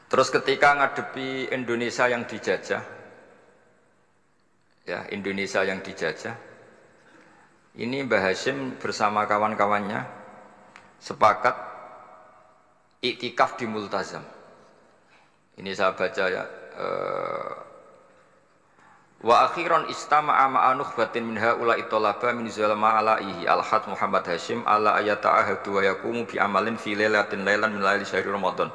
Terus ketika ngadepi Indonesia yang dijajah, ya Indonesia yang dijajah, ini Mbah Hashim bersama kawan-kawannya sepakat iktikaf di Multazam. Ini saya baca ya. Wa akhiran istama'a ma'a nukhbatin min haula'i talaba min zalama alaihi al-had Muhammad Hashim ala ayata'ahadu wa yakumu bi amalin fi lailatin lailan min laili syahri Ramadan.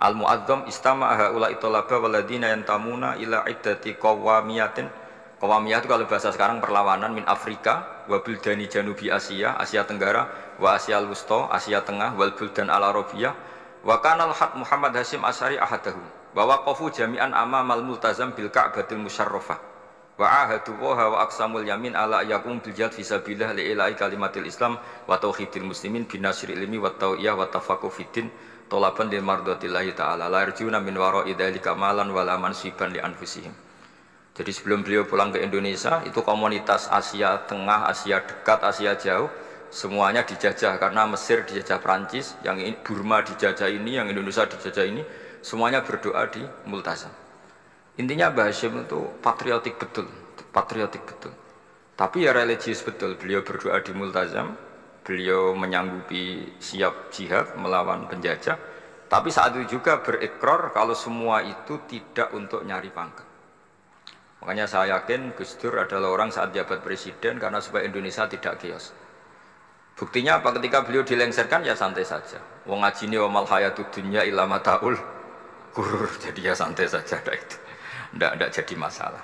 Al-mu'azzam istama'a haula'i talaba waladina yantamuna ila iddati qawamiyatin. Qawamiyah itu kalau bahasa sekarang perlawanan min Afrika wa buldani janubi Asia, Asia Tenggara, wa Asia al-Wusta, Asia Tengah, wal buldan al-Arabiyah. Wa kana al-had Muhammad Hashim Asy'ari ahadahum. Wa waqafu jami'an amamal multazam bil Ka'batil musyarrafah. Wa ahadu wa aqsamul yamin ala yakum bil jihad fi sabilillah li ilahi kalimatil Islam wa tauhidil muslimin bin nasril ilmi wa tawiyah wa tafaqquh fiddin talaban lil mardatillahi ta'ala la yarjuna min wara'i dzalika malan wala mansiban li anfusihim. Jadi sebelum beliau pulang ke Indonesia, itu komunitas Asia Tengah, Asia Dekat, Asia Jauh semuanya dijajah karena Mesir dijajah Prancis, yang Burma dijajah ini, yang Indonesia dijajah ini, semuanya berdoa di Multazam. Intinya Mbah Hashim itu patriotik betul, patriotik betul. Tapi ya religius betul. Beliau berdoa di Multazam, beliau menyanggupi siap jihad melawan penjajah. Tapi saat itu juga berikrar kalau semua itu tidak untuk nyari pangkat. Makanya saya yakin Gus Dur adalah orang saat jabat presiden karena supaya Indonesia tidak chaos. Buktinya apa? Ketika beliau dilengsarkan ya santai saja. Wong ngajine wa mal hayatud dunya illa mataul ghurur. Jadi ya santai saja ada itu. Tidak jadi masalah.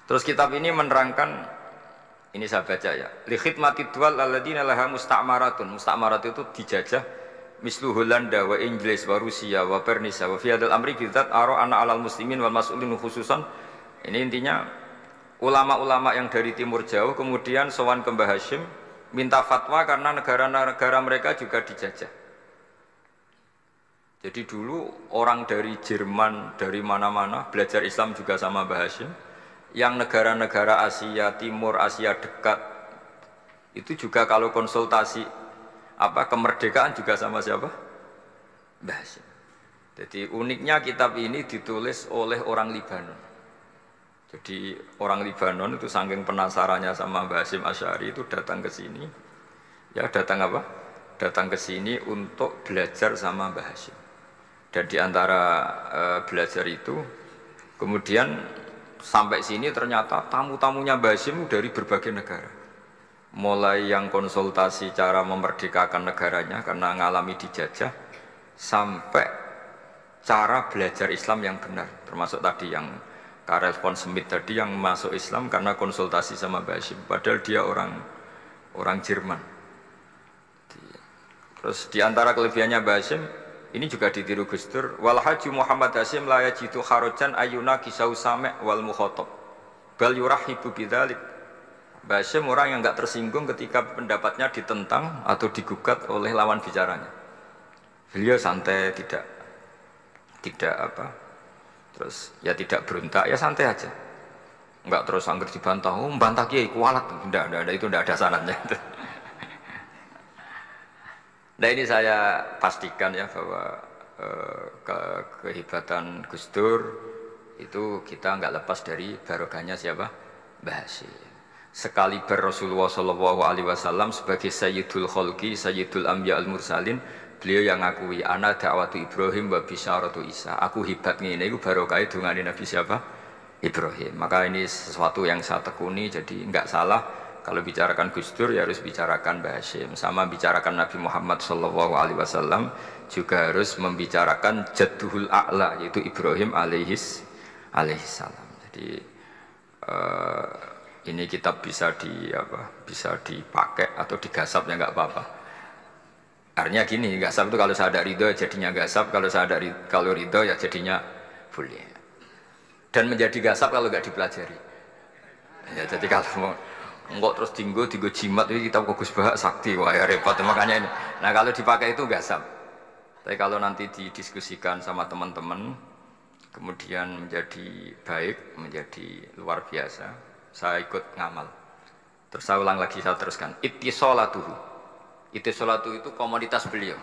Terus kitab ini menerangkan, ini saya baca ya, li khidmati dual alladziina laha musta'maratun. Musta'marat itu dijajah mislu Holanda wa Inggris wa Rusia wa Pernisa wa fi hadzal amri bidzat ara ana 'alal muslimin wal mas'ulin khususan. Ini intinya ulama-ulama yang dari timur jauh kemudian sowan ke Mbah Hashim minta fatwa karena negara-negara mereka juga dijajah. Jadi dulu orang dari Jerman, dari mana-mana belajar Islam juga sama Mbah Hashim. Yang negara-negara Asia Timur, Asia Dekat itu juga kalau konsultasi kemerdekaan juga sama siapa? Mbah Hashim. Jadi uniknya kitab ini ditulis oleh orang Libanon. Jadi orang Libanon itu saking penasarannya sama Mbah Hashim Asy'ari itu datang ke sini. Ya datang apa? Datang ke sini untuk belajar sama Mbah Hashim. Dan di antara belajar itu, kemudian sampai sini ternyata tamu-tamunya Mbah Hashim dari berbagai negara. Mulai yang konsultasi cara memerdekakan negaranya karena ngalami dijajah, sampai cara belajar Islam yang benar. Termasuk tadi yang Karel von Schmidt tadi yang masuk Islam karena konsultasi sama Mbah Hashim. Padahal dia orang Jerman. Terus di antara kelebihannya Mbah Hashim, ini juga ditiru Gus Dur. Wal haji Muhammad Hashim la yajidu kharajan ayuna kisau sami' wal mukhatab. Bal yurahibu bidzalik. Mbah Hashim orang yang enggak tersinggung ketika pendapatnya ditentang atau digugat oleh lawan bicaranya. Beliau santai, tidak terus ya tidak berontak, ya santai aja. Enggak terus angger dibantah, membantah kiai kualat. Enggak, itu enggak ada sanadnya. Nah ini saya pastikan ya bahwa kehebatan Gus Dur itu kita nggak lepas dari barokahnya siapa? Mbah Hashim. Sekaliber Rasulullah SAW sebagai Sayyidul Khalqi, Sayyidul Anbiya al-Mursalin, beliau yang ngakui ana da'watu Ibrahim wa bisyaratu Isa. Aku hebat ngene iku barokah dungane Nabi siapa? Ibrahim. Maka ini sesuatu yang saya tekuni, jadi nggak salah. Kalau bicarakan Gus Dur ya harus bicarakan Mbah Hashim. Sama bicarakan Nabi Muhammad SAW juga harus membicarakan Jadduhul A'la yaitu Ibrahim alaihissalam. Jadi ini kitab bisa dipakai atau digasap ya nggak apa-apa. Artinya gini, gasap itu kalau saya ada ridho jadinya gasap, kalau ridho ya jadinya boleh. Dan menjadi gasap kalau nggak dipelajari. Ya, jadi kalau mau enggak terus tinggo jimat itu kita Gus Bah sakti, wah ya repot makanya ini. Nah kalau dipakai itu gasap. Tapi kalau nanti didiskusikan sama teman-teman, kemudian menjadi baik, menjadi luar biasa, saya ikut ngamal. Terus saya ulang lagi, saya teruskan. Ittisolatuhu. Ittisolatu itu komoditas beliau.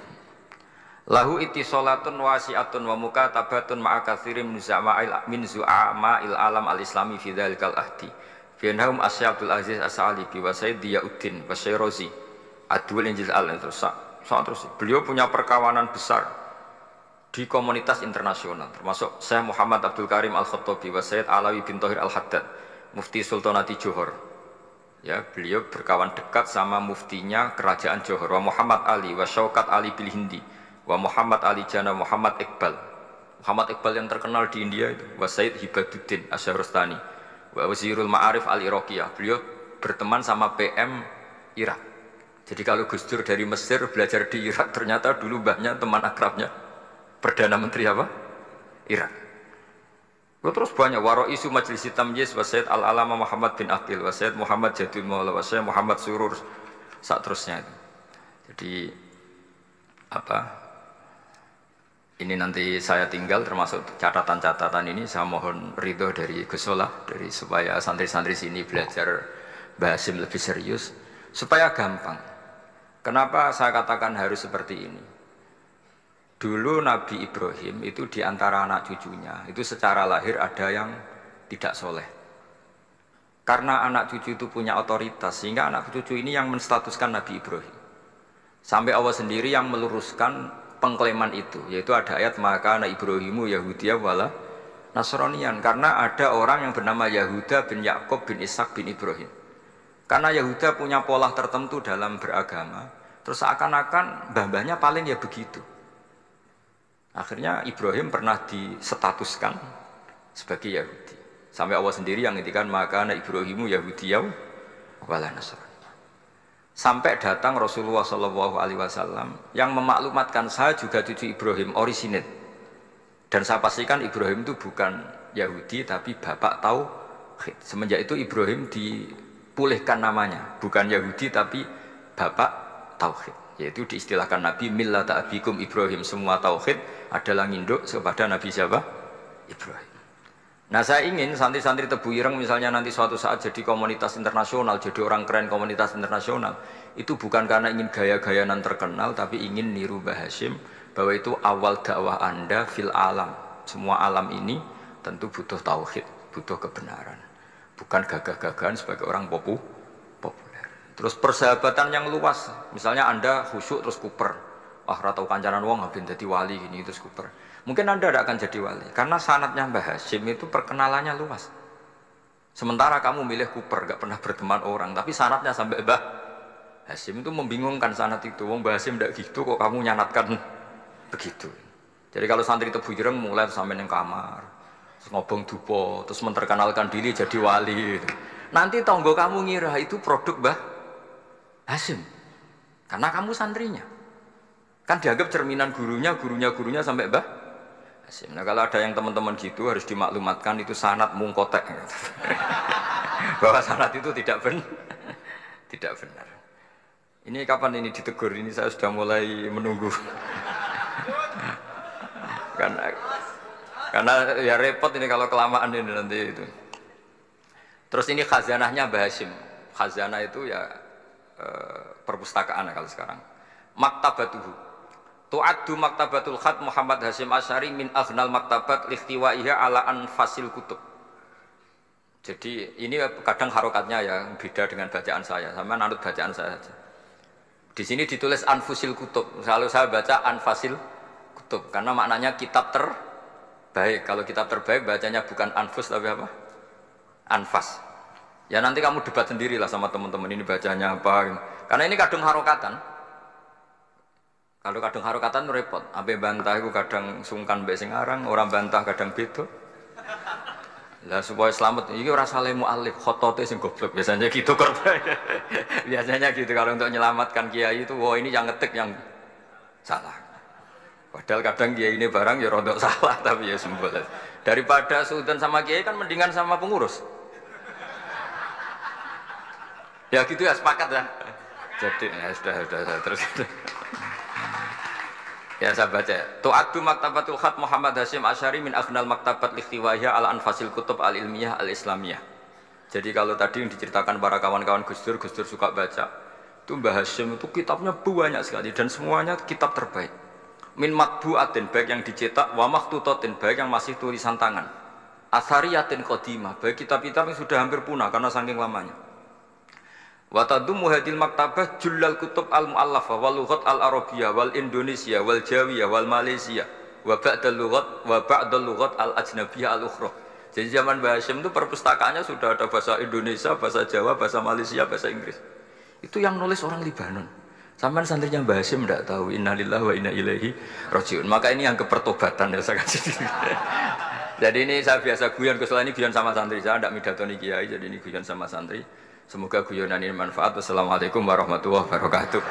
Lahu ittisalatun wasi'atun wa mukatabatun ma'a katsirin min zu'ama'il alam al-islami fi dzalikal ahdi. Fi annahum Asy Abdul Aziz As-Sa'alibi wa Sayyid Diyauddin wa Syairozi Adwul Injil terus. Beliau punya perkawanan besar di komunitas internasional, termasuk Syekh Muhammad Abdul Karim Al-Khattabi wa Sayyid Alawi bin Thohir Al-Haddad, Mufti Sultanati Johor. Ya, beliau berkawan dekat sama muftinya kerajaan Johor, wa Muhammad Ali wa Syaukat Ali bil Hindi, wa Muhammad Ali Jana Muhammad Iqbal. Muhammad Iqbal yang terkenal di India itu, wa Sayyid Hibaduddin Asy-Syahrastani, wa Wazirul Ma'arif Al-Iraqiyah. Beliau berteman sama PM Irak. Jadi kalau Gus Dur dari Mesir belajar di Irak, ternyata dulu mbahnya teman akrabnya Perdana Menteri apa? Irak. Terus banyak Waro'isu Majlis Tamyiz wa Sayyid Al-Alama Muhammad bin Aqil wa Sayyid Muhammad Jadul Maula wa Sayyid Muhammad Surur, saat terusnya itu. Jadi apa? Ini nanti saya tinggal termasuk catatan-catatan ini, saya mohon ridho dari Gus Solah dari supaya santri-santri sini belajar Bahasim lebih serius supaya gampang. Kenapa saya katakan harus seperti ini? Dulu Nabi Ibrahim itu diantara anak cucunya itu secara lahir ada yang tidak soleh. Karena anak cucu itu punya otoritas sehingga anak cucu ini yang menstatuskan Nabi Ibrahim. Sampai Allah sendiri yang meluruskan pengklaiman itu, yaitu ada ayat maka anak Ibrahimu Yahudiyah wala Nasranian, karena ada orang yang bernama Yahuda bin Yakub bin Ishak bin Ibrahim. Karena Yahuda punya pola tertentu dalam beragama, terus seakan-akan mbah-mbahnya paling ya begitu. Akhirnya Ibrahim pernah disetatuskan sebagai Yahudi. Sampai Allah sendiri yang ngintikan maka anak Ibrahimu Yahudiyah wala Nasrani. Sampai datang Rasulullah SAW yang memaklumatkan saya juga cucu Ibrahim orisinil. Dan saya pastikan Ibrahim itu bukan Yahudi tapi bapak tauhid. Semenjak itu Ibrahim dipulihkan namanya, bukan Yahudi tapi bapak tauhid. Yaitu diistilahkan Nabi millata abikum Ibrahim, semua tauhid adalah nginduk kepada Nabi siapa? Ibrahim. Nah, saya ingin santri-santri Tebu Ireng misalnya nanti suatu saat jadi komunitas internasional, jadi orang keren komunitas internasional, itu bukan karena ingin gaya-gayanan terkenal, tapi ingin niru Mbah Hasyim bahwa itu awal dakwah Anda fil alam. Semua alam ini tentu butuh tauhid, butuh kebenaran, bukan gagah-gagahan sebagai orang populer. Terus persahabatan yang luas, misalnya Anda khusyuk terus kuper, wah ratau kancanan wong habis jadi wali gini terus kuper. Mungkin Anda tidak akan jadi wali karena sanadnya Mbah Hasyim itu perkenalannya luas. Sementara kamu milih kuper, gak pernah berteman orang, tapi sanadnya sampai Mbah Hasyim itu membingungkan sanad itu. Wong Mbah Hasyim tidak gitu kok kamu nyanatkan begitu. Jadi kalau santri Tebu Ireng mulai sampai neng kamar, terus ngobong dupo, terus menterkenalkan diri jadi wali. Nanti tonggo kamu ngira itu produk Mbah Hasyim karena kamu santrinya. Kan dianggap cerminan gurunya sampai Mbah Hasyim. Nah, kalau ada yang teman-teman gitu harus dimaklumatkan itu sanad mungkotek. Bahwa sanad itu tidak benar. Ini kapan ini ditegur? Ini saya sudah mulai menunggu. karena ya repot ini kalau kelamaan ini nanti itu. Terus ini khazanahnya Mbah Hasyim. Khazanah itu ya perpustakaan kalau sekarang. Maktabatuhu. Tu'addu maktabatul khat Muhammad Hasyim Asy'ari min aghnal maktabat likhtiwaiha ala anfasil kutub. Jadi ini kadang harokatnya ya beda dengan bacaan saya. Sama nanut bacaan saya saja. Di sini ditulis anfusil kutub. Selalu saya baca anfasil kutub karena maknanya kitab terbaik. Kalau kitab terbaik bacanya bukan anfus tapi apa? Anfas. Ya nanti kamu debat sendirilah sama teman-teman ini bacanya apa. Karena ini kadang harokatan. Kalau kadang harokatan repot. Abe bantah itu kadang sungkan mbek sing aran, orang bantah kadang beda. Lah supaya selamat, iki ora saleh mualif, khotote sing goblok biasanya gitu korban. Biasanya gitu kalau untuk menyelamatkan kiai itu, wah ini yang ngetik yang salah. Padahal kadang kiai ini barang ya rontok salah tapi ya sembol. Daripada sultan sama kiai kan mendingan sama pengurus. Ya gitu ya sepakat ya. Jadi ya sudah terus. Ya saya baca. Tu'addu maktabatul khat Muhammad Hasyim Asy'ari min aghnal maktabat likhtiwaiha ala anfasil kutub al-ilmiyah al-islamiyah. Jadi kalau tadi yang diceritakan para kawan-kawan Gus Dur suka baca. Itu Mbah Hasyim itu kitabnya banyak sekali dan semuanya kitab terbaik. min matbu'atin baik yang dicetak wa makhtutatin baik yang masih tulisan tangan asariyatin qadimah baik kitab-kitab yang sudah hampir punah karena saking lamanya wa tadummu hadil maktabah jullal kutub al muallafah wal lughat al arabiyyah wal indonesia wal jawiyah wal malaysia wa ba'dal lughat al ajnabiyyah al ukhra. Jadi zaman Mbah Hasyim itu perpustakaannya sudah ada bahasa Indonesia, bahasa Jawa, bahasa Malaysia, bahasa Inggris. Itu yang nulis orang Libanon. Sampai santrinya Mbah Hasyim tidak tahu innalillahi wa inna ilaihi rajiun. Maka ini yang kepertobatan ya saya kasih. Jadi ini saya biasa guyon, kesalahan ini guyon sama santri saya, tidak midatoni kiai, jadi ini guyon sama santri. Semoga guyonan ini manfaat. Wassalamualaikum warahmatullahi wabarakatuh.